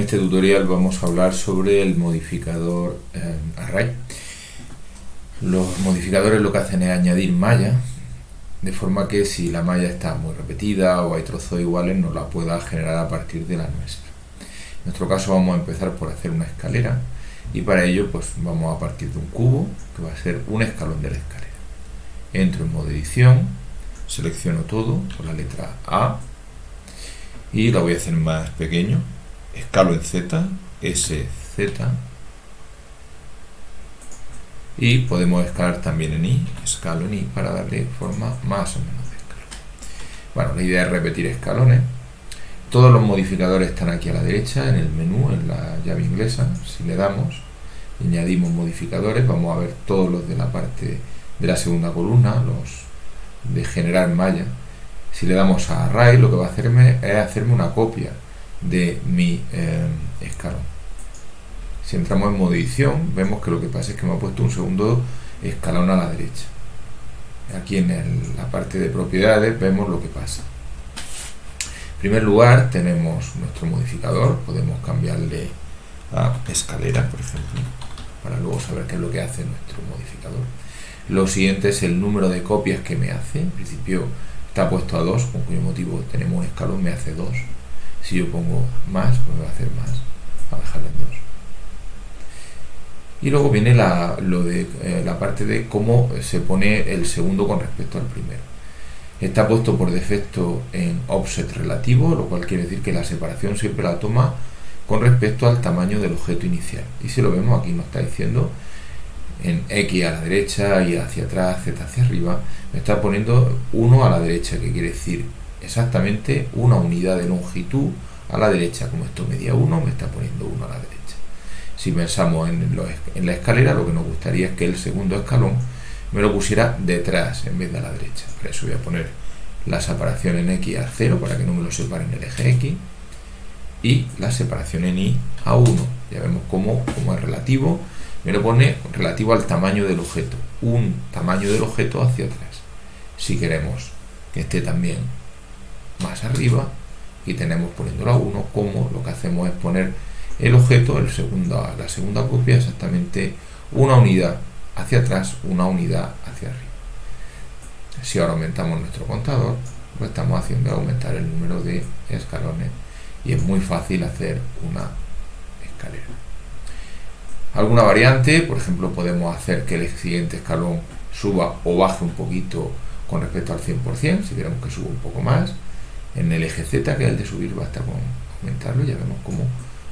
este tutorial vamos a hablar sobre el modificador array. Los modificadores lo que hacen es añadir malla, de forma que si la malla está muy repetida o hay trozos iguales, no la pueda generar a partir de la nuestra. En nuestro caso vamos a empezar por hacer una escalera, y para ello pues vamos a partir de un cubo que va a ser un escalón de la escalera. Entro en modo edición, selecciono todo con la letra A y la voy a hacer más pequeño, escalo en Z, SZ, y podemos escalar también en Y, escalo en Y para darle forma más o menos de escalón. Bueno, la idea es repetir escalones. Todos los modificadores están aquí a la derecha en el menú, en la llave inglesa. Si le damos, añadimos modificadores, vamos a ver todos los de la parte de la segunda columna, los de generar malla. Si le damos a Array, lo que va a hacerme es hacerme una copia de mi escalón. Si entramos en modo edición, vemos que lo que pasa es que me ha puesto un segundo escalón a la derecha. Aquí en la parte de propiedades vemos lo que pasa. En primer lugar tenemos nuestro modificador, podemos cambiarle a escalera, por ejemplo, para luego saber qué es lo que hace nuestro modificador. Lo siguiente es el número de copias que me hace. En principio está puesto a 2, con cuyo motivo tenemos un escalón, me hace 2. Si yo pongo más, pues me va a hacer más, a dejarlo en 2. Y luego viene la parte de cómo se pone el segundo con respecto al primero. Está puesto por defecto en offset relativo, lo cual quiere decir que la separación siempre la toma con respecto al tamaño del objeto inicial. Y si lo vemos, aquí nos está diciendo en X a la derecha, Y hacia atrás, Z hacia arriba, me está poniendo 1 a la derecha, que quiere decir exactamente una unidad de longitud a la derecha. Como esto medía 1, me está poniendo 1 a la derecha. Si pensamos en la escalera, lo que nos gustaría es que el segundo escalón me lo pusiera detrás en vez de a la derecha. Para eso voy a poner la separación en X a 0 para que no me lo separe en el eje X, y la separación en Y a 1. Ya vemos cómo es relativo, me lo pone relativo al tamaño del objeto, un tamaño del objeto hacia atrás. Si queremos que esté también más arriba, y tenemos poniéndolo a 1, como lo que hacemos es poner el objeto, la segunda copia, exactamente una unidad hacia atrás, una unidad hacia arriba. Si ahora aumentamos nuestro contador, lo que estamos haciendo es aumentar el número de escalones, y es muy fácil hacer una escalera. Alguna variante, por ejemplo, podemos hacer que el siguiente escalón suba o baje un poquito con respecto al 100%, si queremos que suba un poco más. En el eje Z, que es el de subir, basta con aumentarlo, y ya vemos cómo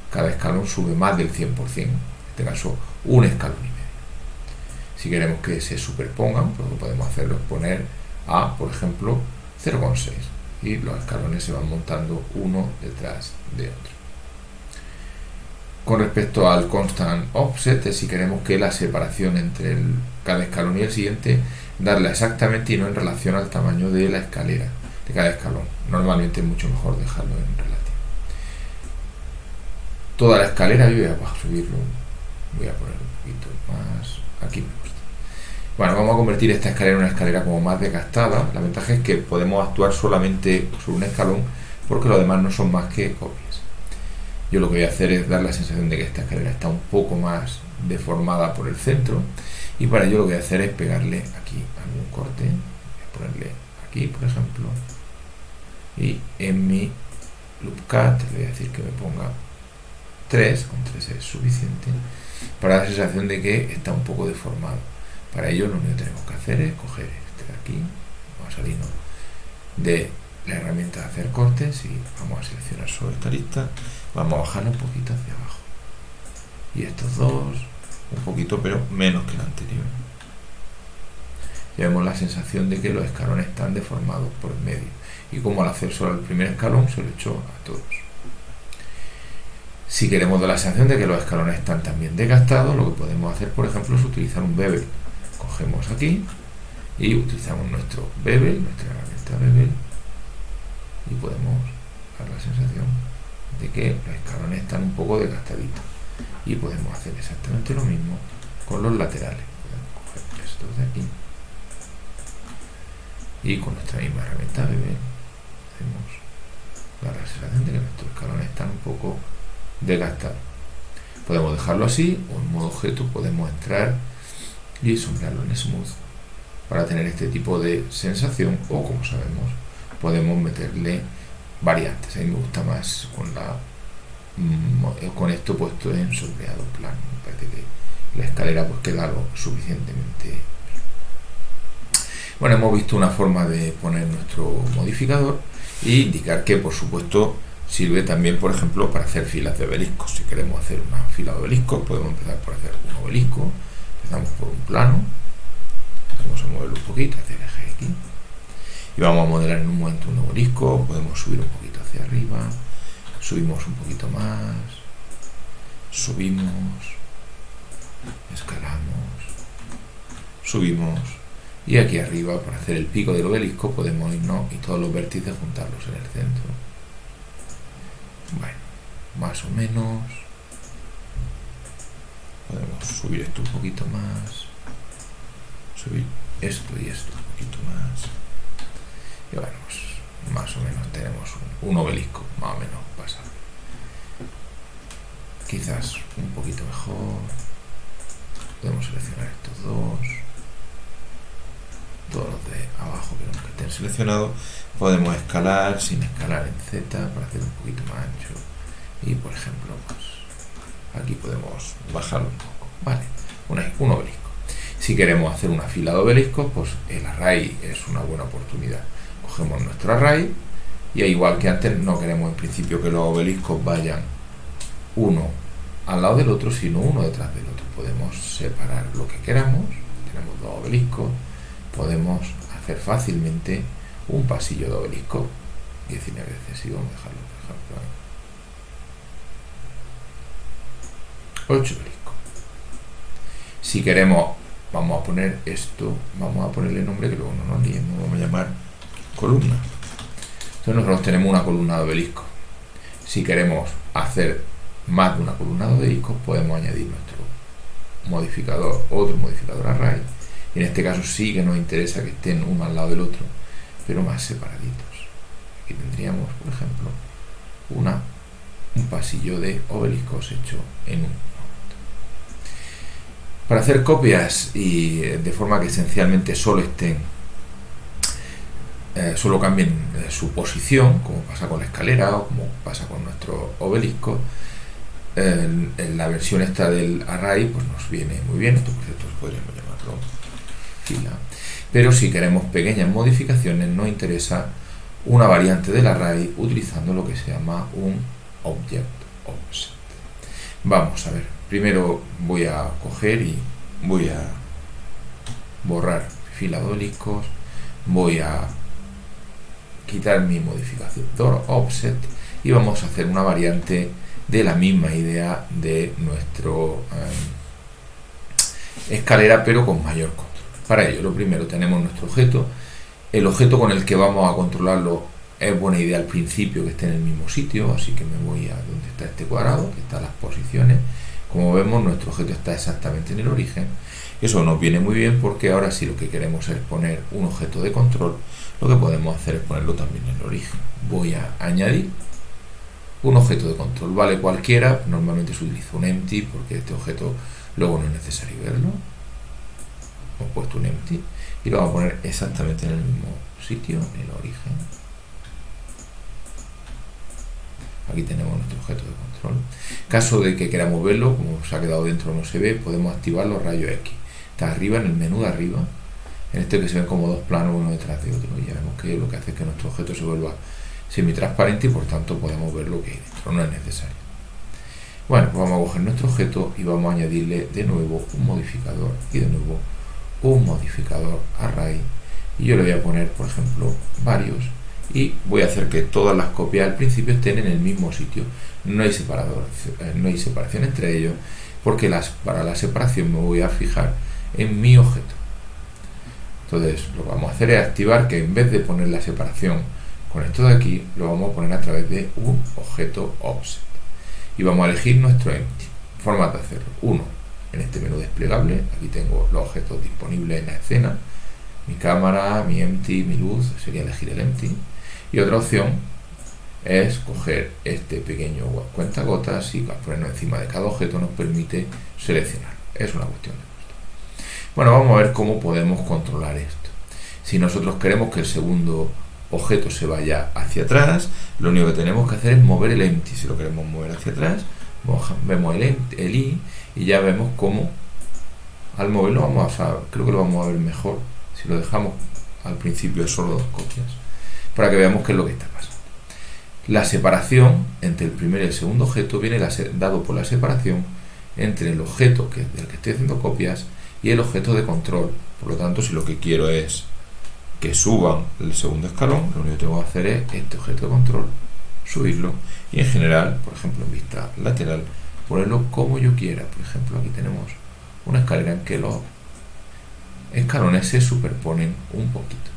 cada escalón sube más del 100%, en este caso un escalón y medio. Si queremos que se superpongan, pues lo que podemos hacer es poner a, por ejemplo, 0,6, y los escalones se van montando uno detrás de otro. Con respecto al constant offset, si queremos que la separación entre cada escalón y el siguiente, darla exactamente y no en relación al tamaño de la escalera de cada escalón. Normalmente es mucho mejor dejarlo en relativo. Toda la escalera, yo voy a subirlo, voy a poner un poquito más, aquí me gusta. Bueno, vamos a convertir esta escalera en una escalera como más desgastada. La ventaja es que podemos actuar solamente sobre un escalón, porque los demás no son más que copias. Yo lo que voy a hacer es dar la sensación de que esta escalera está un poco más deformada por el centro, y para ello lo que voy a hacer es pegarle aquí algún corte. Voy a ponerle aquí, por ejemplo, y en mi loop cut le voy a decir que me ponga 3, con 3 es suficiente, para dar la sensación de que está un poco deformado. Para ello lo único que tenemos que hacer es coger este de aquí, vamos a salirnos de la herramienta de hacer cortes y vamos a seleccionar solo esta lista, vamos a bajarla un poquito hacia abajo, y estos dos un poquito, pero menos que el anterior. Ya vemos la sensación de que los escalones están deformados por el medio, y como al hacer solo el primer escalón se lo echo a todos. Si queremos dar la sensación de que los escalones están también desgastados, lo que podemos hacer, por ejemplo, es utilizar un bevel. Cogemos aquí y utilizamos nuestro bevel, nuestra herramienta bevel, y podemos dar la sensación de que los escalones están un poco desgastaditos, y podemos hacer exactamente lo mismo con los laterales. Podemos coger estos de aquí y con nuestra misma herramienta bevel dar la sensación de que nuestros escalones están un poco desgastar. Podemos dejarlo así, o en modo objeto podemos entrar y sombrearlo en Smooth para tener este tipo de sensación, o como sabemos podemos meterle variantes. A mí me gusta más con esto puesto en sombreado plano. Me parece que la escalera pues queda lo suficientemente bien. Bueno, hemos visto una forma de poner nuestro modificador e indicar que, por supuesto, sirve también, por ejemplo, para hacer filas de obeliscos. Si queremos hacer una fila de obeliscos, podemos empezar por hacer un obelisco. Empezamos por un plano, vamos a moverlo un poquito hacia el eje X y vamos a modelar en un momento un obelisco. Podemos subir un poquito hacia arriba, subimos un poquito más, subimos, escalamos, subimos, y aquí arriba, para hacer el pico del obelisco, podemos irnos y todos los vértices juntarlos en el centro. Bueno, más o menos. Podemos subir esto un poquito más, subir esto y esto un poquito más, y bueno, pues más o menos tenemos un obelisco más o menos pasable. Quizás un poquito mejor. Podemos seleccionar estos dos, todos los de abajo queremos que estén seleccionados. Podemos escalar sin escalar en Z para hacer un poquito más ancho, y por ejemplo pues aquí podemos bajarlo un poco, ¿vale? Un obelisco. Si queremos hacer una fila de obeliscos, pues el array es una buena oportunidad. Cogemos nuestro array y igual que antes, no queremos en principio que los obeliscos vayan uno al lado del otro, sino uno detrás del otro. Podemos separar lo que queramos. Tenemos dos obeliscos, podemos hacer fácilmente un pasillo de obelisco 19 veces, y vamos a dejarlo, por ejemplo, ahí. 8 obeliscos. Si queremos, vamos a poner esto, vamos a ponerle nombre que luego no nos liemos, vamos a llamar columna. Entonces nosotros tenemos una columna de obeliscos. Si queremos hacer más de una columna de obeliscos, podemos añadir nuestro modificador, otro modificador array, y en este caso sí que nos interesa que estén uno al lado del otro, pero más separaditos. Aquí tendríamos, por ejemplo, un pasillo de obeliscos hecho en un. Para hacer copias y de forma que esencialmente solo cambien su posición, como pasa con la escalera o como pasa con nuestro obelisco, en la versión esta del array pues nos viene muy bien. Esto, por cierto, podríamos llamarlo fila. Pero si queremos pequeñas modificaciones, nos interesa una variante del array utilizando lo que se llama un object offset. Vamos a ver. Primero voy a coger y voy a borrar fila de obeliscos, voy a quitar mi modificador offset y vamos a hacer una variante de la misma idea de nuestro escalera, pero con mayor control. Para ello, lo primero, tenemos nuestro objeto. El objeto con el que vamos a controlarlo es buena idea al principio que esté en el mismo sitio, así que me voy a donde está este cuadrado, que están las posiciones. Como vemos, nuestro objeto está exactamente en el origen. Eso nos viene muy bien porque ahora si lo que queremos es poner un objeto de control, lo que podemos hacer es ponerlo también en el origen. Voy a añadir un objeto de control, vale cualquiera. Normalmente se utiliza un empty porque este objeto luego no es necesario verlo. Hemos puesto un empty y lo vamos a poner exactamente en el mismo sitio, en el origen. Aquí tenemos nuestro objeto de control. En caso de que queramos verlo, como se ha quedado dentro no se ve, podemos activar los rayos X. Está arriba, en el menú de arriba, en este que se ven como dos planos uno detrás de otro. Y ya vemos que lo que hace es que nuestro objeto se vuelva semitransparente y por tanto podemos ver lo que hay dentro, no es necesario. Bueno, pues vamos a coger nuestro objeto y vamos a añadirle de nuevo un modificador y de nuevo un modificador array. Y yo le voy a poner, por ejemplo, varios. Y voy a hacer que todas las copias al principio estén en el mismo sitio. No hay separación entre ellos, porque para la separación me voy a fijar en mi objeto. Entonces lo que vamos a hacer es activar que en vez de poner la separación con esto de aquí, lo vamos a poner a través de un objeto offset. Y vamos a elegir nuestro empty. Forma de hacerlo. Uno, en este menú desplegable, aquí tengo los objetos disponibles en la escena. Mi cámara, mi empty, mi luz, sería elegir el empty. Y otra opción es coger este pequeño cuentagotas y ponerlo encima de cada objeto nos permite seleccionar. Es una cuestión de gusto. Bueno, vamos a ver cómo podemos controlar esto. Si nosotros queremos que el segundo objeto se vaya hacia atrás, lo único que tenemos que hacer es mover el empty. Si lo queremos mover hacia atrás, vemos el i y ya vemos cómo al moverlo creo que lo vamos a ver mejor si lo dejamos al principio solo 2 copias, para que veamos qué es lo que está pasando. La separación entre el primer y el segundo objeto viene dado por la separación entre el objeto del que estoy haciendo copias y el objeto de control. Por lo tanto, si lo que quiero es que suban el segundo escalón, lo único que tengo que hacer es este objeto de control, subirlo, y en general, por ejemplo en vista lateral, ponerlo como yo quiera. Por ejemplo, aquí tenemos una escalera en que los escalones se superponen un poquito.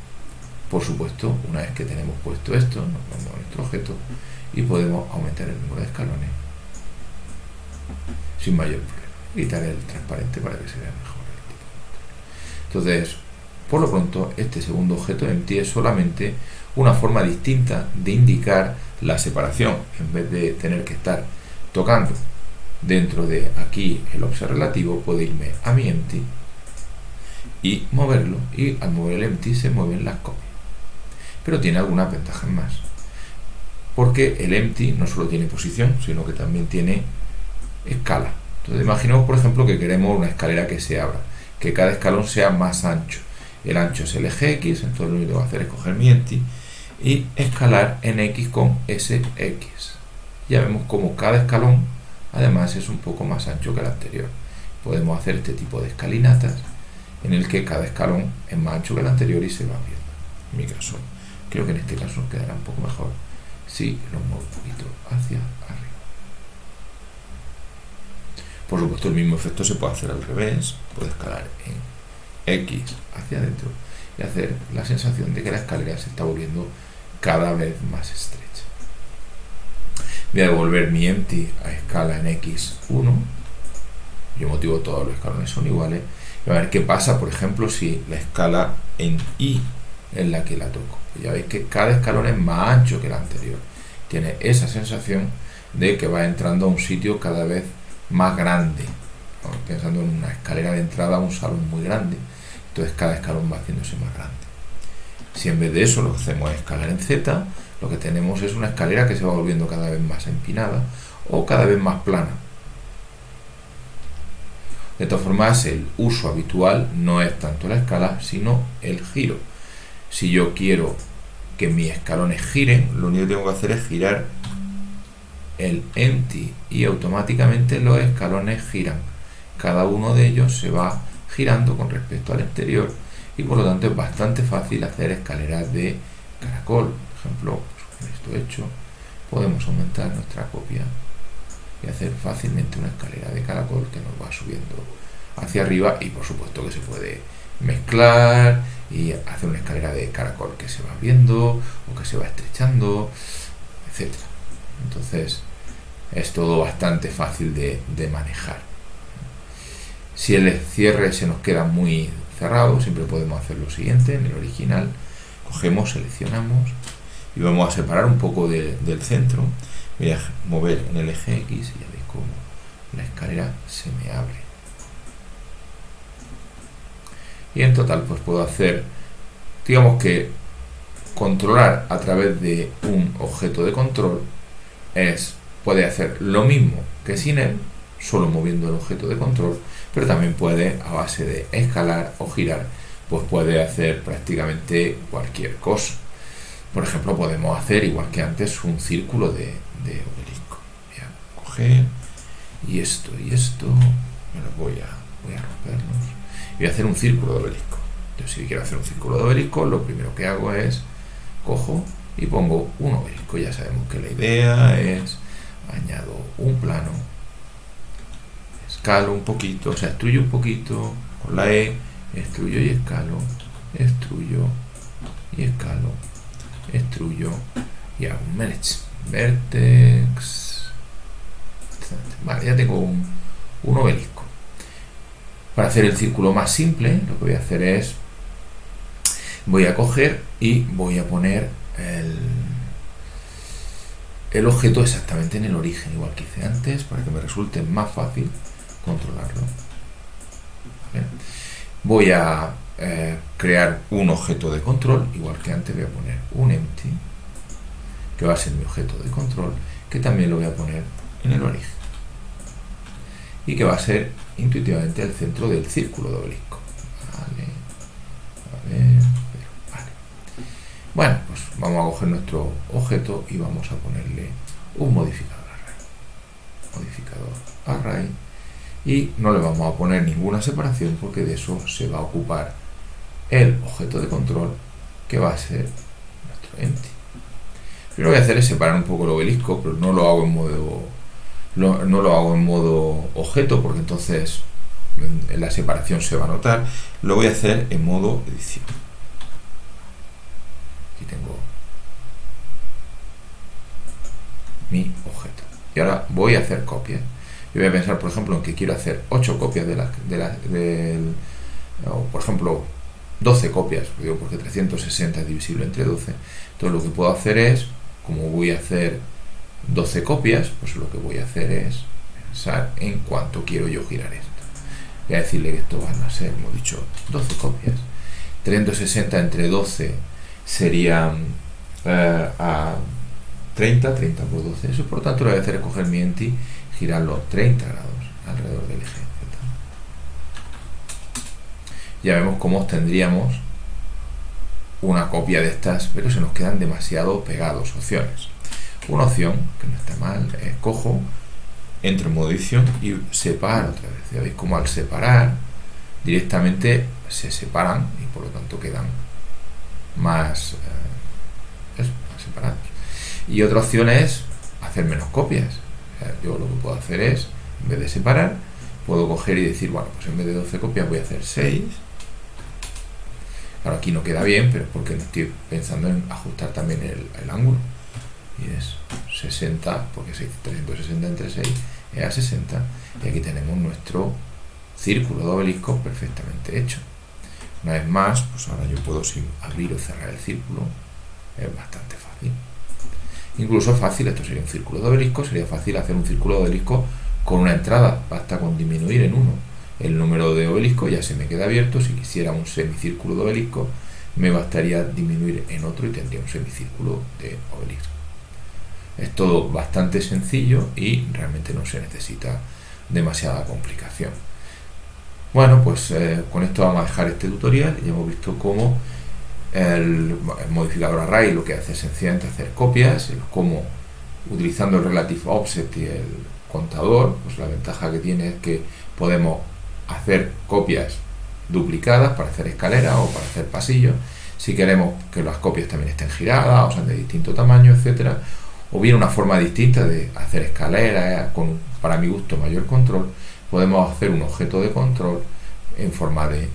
Por supuesto, una vez que tenemos puesto esto, nos vamos a nuestro objeto y podemos aumentar el número de escalones sin mayor problema. Quitar el transparente para que se vea mejor el tipo. Entonces, por lo pronto, este segundo objeto empty es solamente una forma distinta de indicar la separación. En vez de tener que estar tocando dentro de aquí el offset relativo, puedo irme a mi empty y moverlo, y al mover el empty se mueven las copias. Pero tiene algunas ventajas más, porque el empty no solo tiene posición, sino que también tiene escala. Entonces imaginemos, por ejemplo, que queremos una escalera que se abra, que cada escalón sea más ancho. El ancho es el eje X, entonces lo único que voy a hacer es coger mi empty y escalar en X con ese X. Ya vemos como cada escalón además es un poco más ancho que el anterior. Podemos hacer este tipo de escalinatas en el que cada escalón es más ancho que el anterior y se va viendo. En mi caso, creo que en este caso quedará un poco mejor si lo muevo un poquito hacia arriba. Por supuesto, el mismo efecto se puede hacer al revés. Puedo escalar en X hacia adentro y hacer la sensación de que la escalera se está volviendo cada vez más estrecha. Voy a devolver mi empty a escala en X1. Yo motivo todos los escalones son iguales. Y a ver qué pasa, por ejemplo, si la escala en Y es la que la toco. Ya veis que cada escalón es más ancho que el anterior. Tiene esa sensación de que va entrando a un sitio cada vez más grande. Estamos pensando en una escalera de entrada a un salón muy grande. Entonces cada escalón va haciéndose más grande. Si en vez de eso lo que hacemos es escalar en Z, lo que tenemos es una escalera que se va volviendo cada vez más empinada o cada vez más plana. De todas formas, el uso habitual no es tanto la escala, sino el giro. Si yo quiero que mis escalones giren, lo único que tengo que hacer es girar el empty y automáticamente los escalones giran. Cada uno de ellos se va girando con respecto al exterior y por lo tanto es bastante fácil hacer escaleras de caracol. Por ejemplo, con esto hecho, podemos aumentar nuestra copia y hacer fácilmente una escalera de caracol que nos va subiendo hacia arriba, y por supuesto que se puede mezclar y hacer una escalera de caracol que se va viendo o que se va estrechando, etc. Entonces es todo bastante fácil de manejar. Si el cierre se nos queda muy cerrado, siempre podemos hacer lo siguiente. En el original cogemos, seleccionamos y vamos a separar un poco del centro. Voy a mover en el eje X y ya veis cómo la escalera se me abre. Y en total pues puedo hacer, digamos que controlar a través de un objeto de control puede hacer lo mismo que sin él, solo moviendo el objeto de control, pero también puede, a base de escalar o girar, pues puede hacer prácticamente cualquier cosa. Por ejemplo, podemos hacer, igual que antes, un círculo de obelisco. Voy a coger y esto, me lo voy a romperlos y voy a hacer un círculo de obelisco. Entonces, si quiero hacer un círculo de obelisco, lo primero que hago es cojo y pongo un obelisco. Ya sabemos que la idea es añado un plano, escalo un poquito, o sea, extruyo un poquito con la E, extruyo y escalo, extruyo y escalo, extruyo y hago un merge, vertex. Vale, ya tengo un obelisco. Para hacer el círculo más simple, lo que voy a hacer es voy a coger y voy a poner el objeto exactamente en el origen, igual que hice antes, para que me resulte más fácil controlarlo. ¿Vale? Voy a crear un objeto de control, igual que antes voy a poner un empty, que va a ser mi objeto de control, que también lo voy a poner en el origen. Y que va a ser intuitivamente el centro del círculo de obelisco. Vale. Bueno, pues vamos a coger nuestro objeto y vamos a ponerle un modificador array. Modificador array. Y no le vamos a poner ninguna separación porque de eso se va a ocupar el objeto de control, que va a ser nuestro empty. Lo que voy a hacer es separar un poco el obelisco, pero no lo hago en modo objeto, porque entonces la separación se va a notar. Lo voy a hacer en modo edición. Aquí tengo mi objeto. Y ahora voy a hacer copias. Yo voy a pensar, por ejemplo, en que quiero hacer 8 copias o, por ejemplo, 12 copias, digo, porque 360 es divisible entre 12. Entonces lo que puedo hacer es, como voy a hacer 12 copias, pues lo que voy a hacer es pensar en cuánto quiero yo girar esto. Voy a decirle que esto van a ser, hemos dicho, 12 copias. 360 entre 12 serían a 30 por 12. Eso, por lo tanto, lo que voy a hacer es coger mi empty, girarlo 30 grados alrededor del eje Z. Ya vemos cómo obtendríamos una copia de estas, pero se nos quedan demasiado pegados. Opciones. Una opción, que no está mal, es cojo, entro en modo edición y separo otra vez. Ya veis cómo al separar directamente se separan y por lo tanto quedan más separados. Y otra opción es hacer menos copias. O sea, yo lo que puedo hacer es, en vez de separar, puedo coger y decir, bueno, pues en vez de 12 copias voy a hacer 6. Claro, aquí no queda bien, pero es porque no estoy pensando en ajustar también el ángulo. Y es 60, porque 360 entre 6 es a 60. Y aquí tenemos nuestro círculo de obelisco perfectamente hecho. Una vez más, pues ahora yo puedo abrir o cerrar el círculo. Es bastante fácil. Incluso fácil, esto sería un círculo de obelisco, sería fácil hacer un círculo de obelisco con una entrada. Basta con disminuir en 1 el número de obelisco, ya se me queda abierto. Si quisiera un semicírculo de obelisco, me bastaría disminuir en otro y tendría un semicírculo de obelisco. Es todo bastante sencillo y realmente no se necesita demasiada complicación. Bueno, pues con esto vamos a dejar este tutorial. Ya hemos visto cómo el modificador array lo que hace es sencillamente hacer copias, cómo utilizando el relative offset y el contador, pues la ventaja que tiene es que podemos hacer copias duplicadas para hacer escaleras o para hacer pasillos, si queremos que las copias también estén giradas o sean de distinto tamaño, etcétera, o bien una forma distinta de hacer escaleras con, para mi gusto, mayor control. Podemos hacer un objeto de control en forma de